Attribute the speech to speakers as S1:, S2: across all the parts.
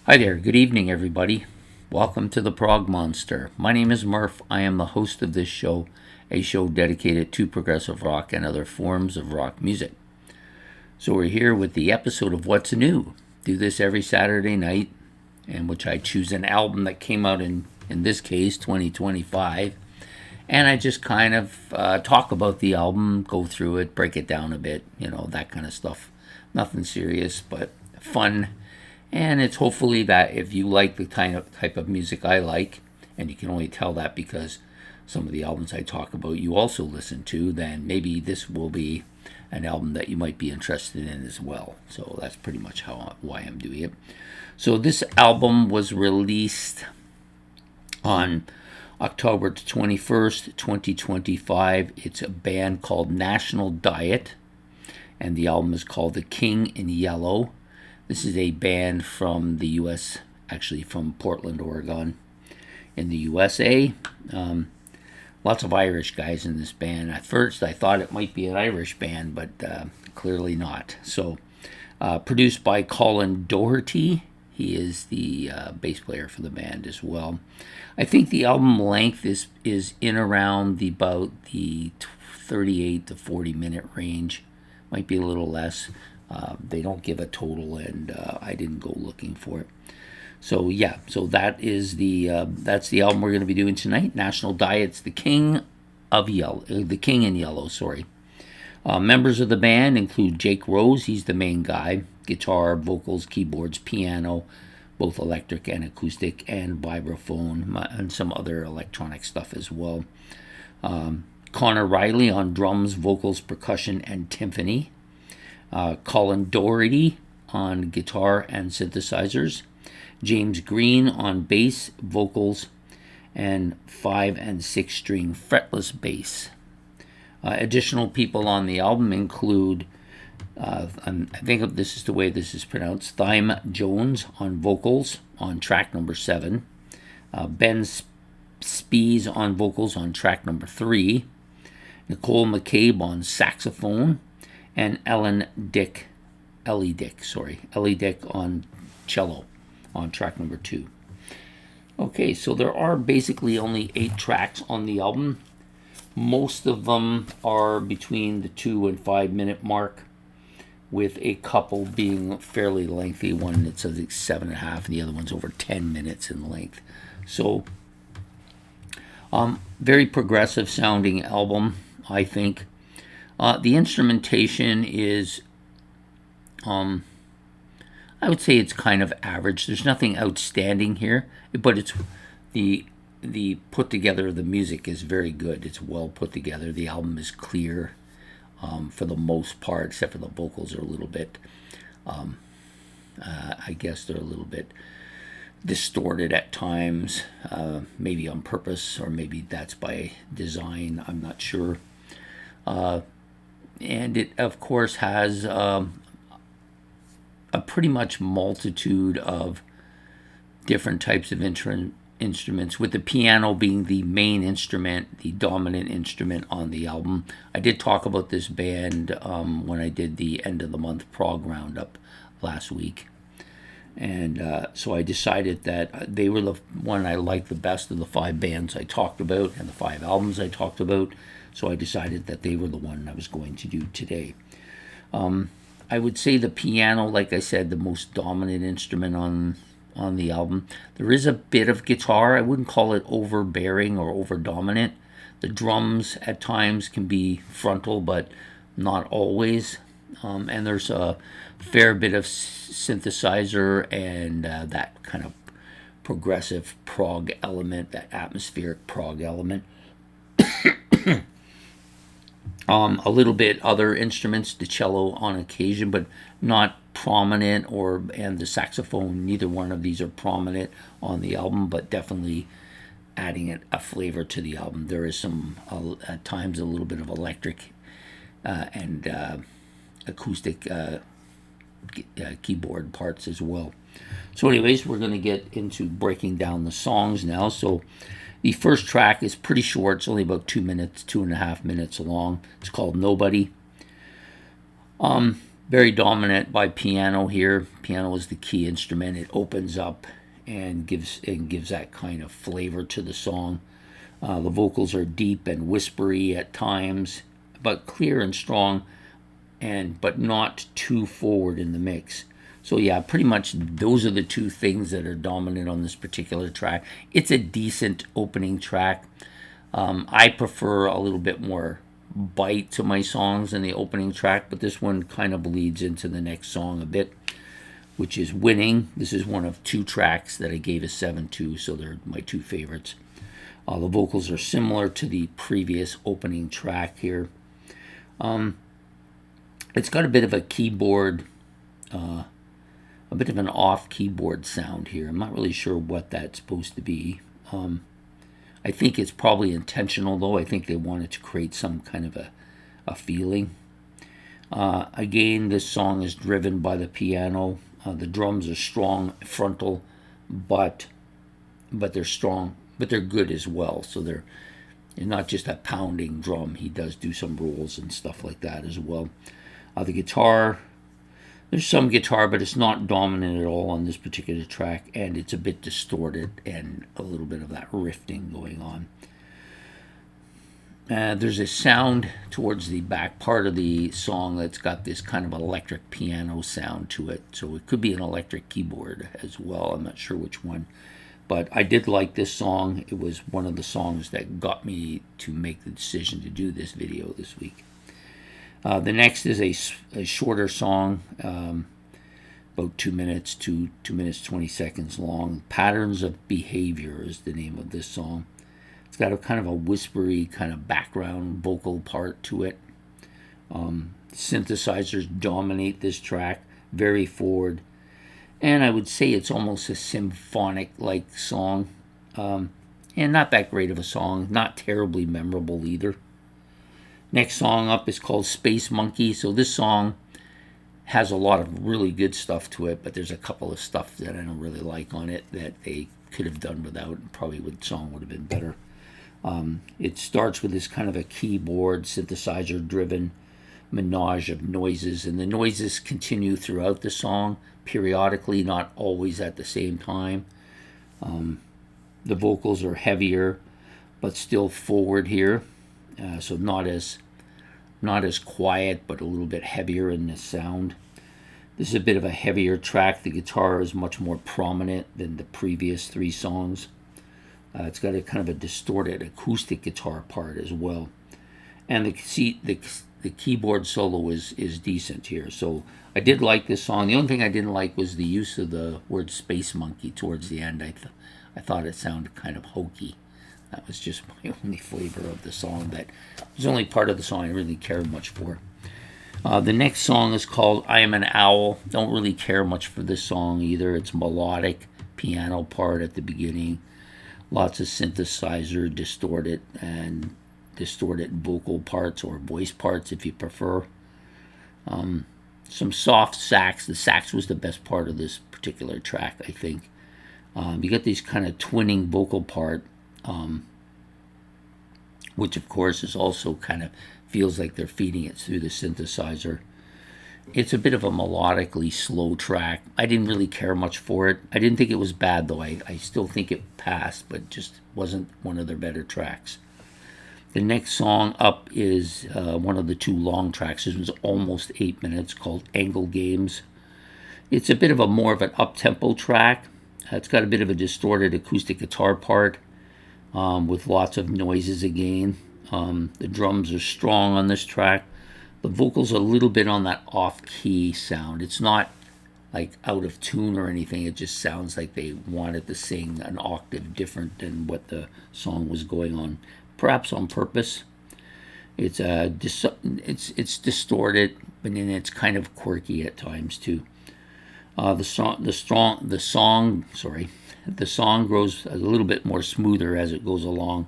S1: Hi there, good evening, everybody. Welcome to the Prog Monster. My name is Murph. I am the host of this show, a show dedicated to progressive rock and other forms of rock music. So, we're here with the episode of What's New. Do this every Saturday night, in which I choose an album that came out in this case, 2025. And I just kind of talk about the album, go through it, break it down a bit, that kind of stuff. Nothing serious, but fun. And it's hopefully that if you like the type of music I like, and you can only tell that because some of the albums I talk about you also listen to, then maybe this will be an album that you might be interested in as well. So that's pretty much why I'm doing it. So this album was released on October 21st, 2025. It's a band called National Diet, and the album is called The King in Yellow. This is a band from the U.S., actually from Portland, Oregon, in the USA. Lots of Irish guys in this band. At first, I thought it might be an Irish band, but clearly not. So, produced by Colin Doherty. He is the bass player for the band as well. I think the album length is in around about the 38 to 40 minute range. Might be a little less. They don't give a total, and I didn't go looking for it. So yeah, so that is that's the album we're going to be doing tonight. National Diet's The King of Yellow, The King in Yellow. Sorry. Members of the band include Jake Rose. He's the main guy. Guitar, vocals, keyboards, piano, both electric and acoustic, and vibraphone, and some other electronic stuff as well. Connor Riley on drums, vocals, percussion, and timpani. Colin Doherty on guitar and synthesizers, James Green on bass, vocals, and 5 and 6 string fretless bass. Additional people on the album include, I think this is the way this is pronounced, Thyme Jones on vocals on track number 7, Ben Spees on vocals on track number 3, Nicole McCabe on saxophone, and Ellie Dick on cello on track number 2. Okay, so there are basically only 8 tracks on the album. Most of them are between the 2 and 5 minute mark, with a couple being fairly lengthy. One that says it's 7.5, and the other one's over 10 minutes in length. So, very progressive sounding album, I think. The instrumentation is, I would say it's kind of average. There's nothing outstanding here, but it's the put together of the music is very good. It's well put together. The album is clear for the most part, except for the vocals are a little bit, I guess they're a little bit distorted at times, maybe on purpose, or maybe that's by design. I'm not sure. And it, of course, has a pretty much multitude of different types of instruments, with the piano being the main instrument, the dominant instrument on the album. I did talk about this band when I did the end of the month Prog roundup last week. And so I decided that they were the one I liked the best of the 5 bands I talked about and the 5 albums I talked about. So I decided that they were the one I was going to do today. I would say the piano, like I said, the most dominant instrument on the album. There is a bit of guitar. I wouldn't call it overbearing or over dominant. The drums at times can be frontal, but not always. And there's a fair bit of synthesizer and that kind of progressive prog element, that atmospheric prog element. A little bit other instruments, the cello on occasion, but not prominent, and the saxophone. Neither one of these are prominent on the album, but definitely adding a flavor to the album. There is some at times a little bit of electric and acoustic keyboard parts as well. So anyways, we're going to get into breaking down the songs now. So the first track is pretty short. It's only about 2 minutes, 2.5 minutes long. It's called Nobody. Very dominant by piano here. Piano is the key instrument. It opens up and gives that kind of flavor to the song. The vocals are deep and whispery at times, but clear and strong, but not too forward in the mix. So yeah, pretty much those are the two things that are dominant on this particular track. It's a decent opening track. I prefer a little bit more bite to my songs in the opening track, but this one kind of bleeds into the next song a bit, which is Winning. This is one of two tracks that I gave a 7 to, so they're my two favorites. The vocals are similar to the previous opening track here. It's got a bit of a keyboard, a bit of an off keyboard sound here. I'm not really sure what that's supposed to be. I think it's probably intentional, though. I think they wanted to create some kind of a feeling. Again, this song is driven by the piano. The drums are strong, frontal, but they're strong, but they're good as well. So they're not just a pounding drum. He does do some rolls and stuff like that as well. The guitar, there's some guitar, but it's not dominant at all on this particular track, and it's a bit distorted and a little bit of that riffing going on. There's a sound towards the back part of the song that's got this kind of electric piano sound to it, so it could be an electric keyboard as well. I'm not sure which one, but I did like this song. It was one of the songs that got me to make the decision to do this video this week. The next is a shorter song, about 2 minutes to 2 minutes 20 seconds long. Patterns of Behavior is the name of this song. It's got a kind of a whispery kind of background vocal part to it. Synthesizers dominate this track, very forward, and I would say it's almost a symphonic-like song, and not that great of a song, not terribly memorable either. Next song up is called Space Monkey. So this song has a lot of really good stuff to it, but there's a couple of stuff that I don't really like on it that they could have done without, and probably the song would have been better. It starts with this kind of a keyboard synthesizer-driven menage of noises, and the noises continue throughout the song, periodically, not always at the same time. The vocals are heavier, but still forward here. So not as quiet, but a little bit heavier in the sound. This is a bit of a heavier track. The guitar is much more prominent than the previous three songs. It's got a kind of a distorted acoustic guitar part as well, and the keyboard solo is decent here. So I did like this song. The only thing I didn't like was the use of the word Space Monkey towards the end. I thought it sounded kind of hokey. That was just my only flavor of the song. That was the only part of the song I really cared much for. The next song is called I Am an Owl. Don't really care much for this song either. It's melodic, piano part at the beginning. Lots of synthesizer, distorted vocal parts or voice parts if you prefer. Some soft sax. The sax was the best part of this particular track, I think. You get these kind of twinning vocal part, which of course is also kind of feels like they're feeding it through the synthesizer. It's a bit of a melodically slow track. I didn't really care much for it. I didn't think it was bad, though. I still think it passed, but just wasn't one of their better tracks. The next song up is one of the two long tracks. This was almost 8 minutes, called Angle Games. It's a bit of a more of an up-tempo track. It's got a bit of a distorted acoustic guitar part with lots of noises again. The drums are strong on this track. The vocals are a little bit on that off-key sound. It's not like out of tune or anything. It just sounds like they wanted to sing an octave different than what the song was going on, perhaps on purpose. It's distorted, but then it's kind of quirky at times too. The song grows a little bit more smoother as it goes along,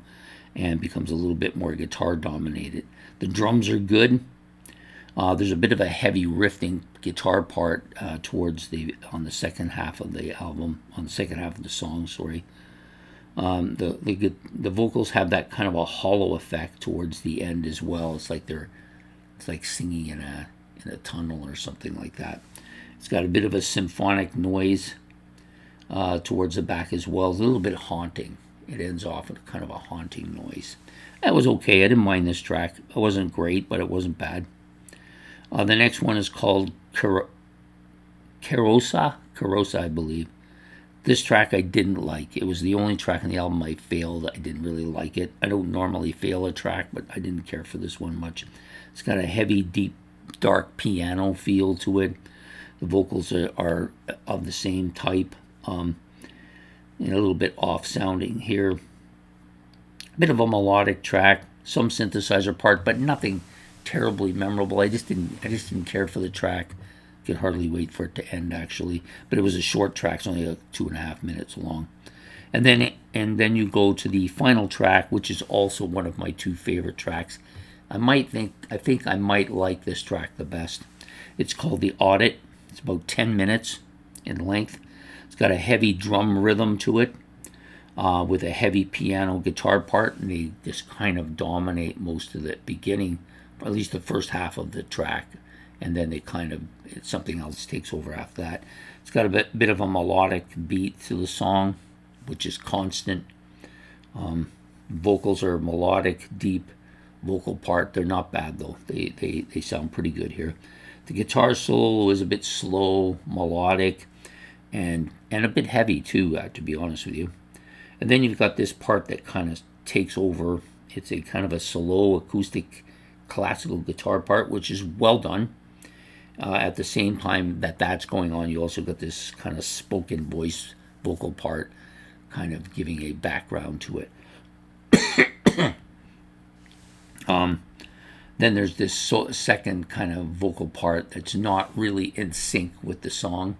S1: and becomes a little bit more guitar dominated. The drums are good. There's a bit of a heavy riffing guitar part on the second half of the album, on the second half of the song. The vocals have that kind of a hollow effect towards the end as well. It's like singing in a tunnel or something like that. It's got a bit of a symphonic noise towards the back as well. It's a little bit haunting. It ends off with kind of a haunting noise. That was okay. I didn't mind this track. It wasn't great, but it wasn't bad. The next one is called Carosa, I believe. This track I didn't like. It was the only track on the album I failed. I didn't really like it. I don't normally fail a track, but I didn't care for this one much. It's got a heavy, deep, dark piano feel to it. The vocals are of the same type. And a little bit off sounding here. A bit of a melodic track, some synthesizer part, but nothing terribly memorable. I just didn't care for the track. Could hardly wait for it to end, actually. But it was a short track. It's only like 2.5 minutes long. And then you go to the final track, which is also one of my two favorite tracks. I think I might like this track the best. It's called The Audit. It's about 10 minutes in length. It's got a heavy drum rhythm to it, with a heavy piano guitar part, and they just kind of dominate most of the beginning, or at least the first half of the track, and then something else takes over after that. It's got a bit of a melodic beat to the song, which is constant. Vocals are melodic, deep vocal part. They're not bad though. They sound pretty good here. The guitar solo is a bit slow, melodic, and a bit heavy too, to be honest with you. And then you've got this part that kind of takes over. It's a kind of a slow acoustic classical guitar part, which is well done. At the same time that's going on, you also got this kind of spoken voice vocal part, kind of giving a background to it. Then there's this second kind of vocal part that's not really in sync with the song.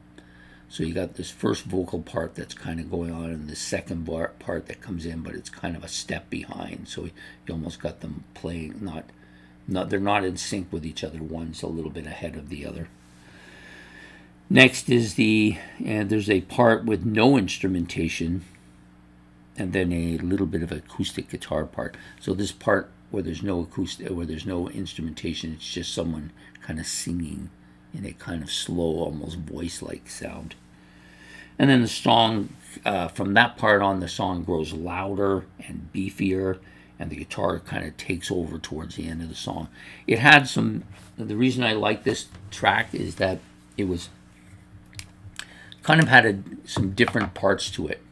S1: So you got this first vocal part that's kind of going on, and the second part that comes in, but it's kind of a step behind. So you almost got them playing they're not in sync with each other. One's a little bit ahead of the other. Next is there's a part with no instrumentation, and then a little bit of acoustic guitar part. So this part where there's no instrumentation, it's just someone kind of singing in a kind of slow, almost voice-like sound. And then the song, from that part on, the song grows louder and beefier, and the guitar kind of takes over towards the end of the song. It had the reason I like this track is that it was kind of had some different parts to it.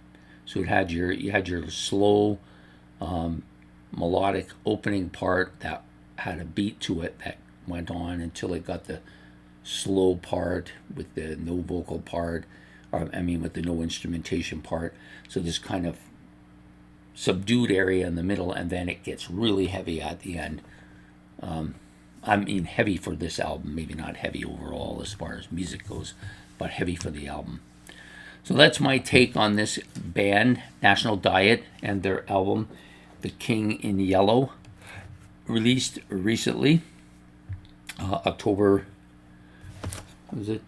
S1: So you had your slow, melodic opening part that had a beat to it that went on until it got the slow part with the no vocal part, with the no instrumentation part. So this kind of subdued area in the middle, and then it gets really heavy at the end. Heavy for this album, maybe not heavy overall as far as music goes, but heavy for the album. So that's my take on this band, National Diet, and their album, The King in Yellow, released recently, October the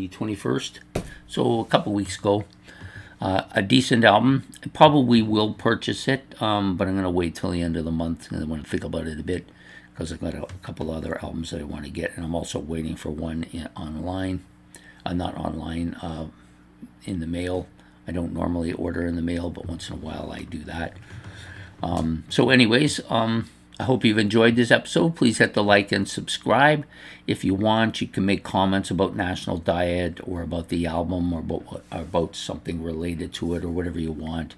S1: 21st, so a couple weeks ago. A decent album. I probably will purchase it, but I'm going to wait till the end of the month, and I want to think about it a bit, because I've got a couple other albums that I want to get, and I'm also waiting for one online. Not online, in the mail. I don't normally order in the mail, but once in a while I do that. So anyways, I hope you've enjoyed this episode. Please hit the like and subscribe. If you want, you can make comments about National Diet or about the album or about something related to it or whatever you want.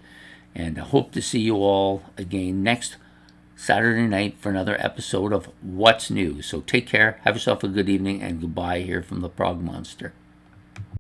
S1: And I hope to see you all again next Saturday night for another episode of What's New. So take care, have yourself a good evening, and goodbye here from the Prog Monster.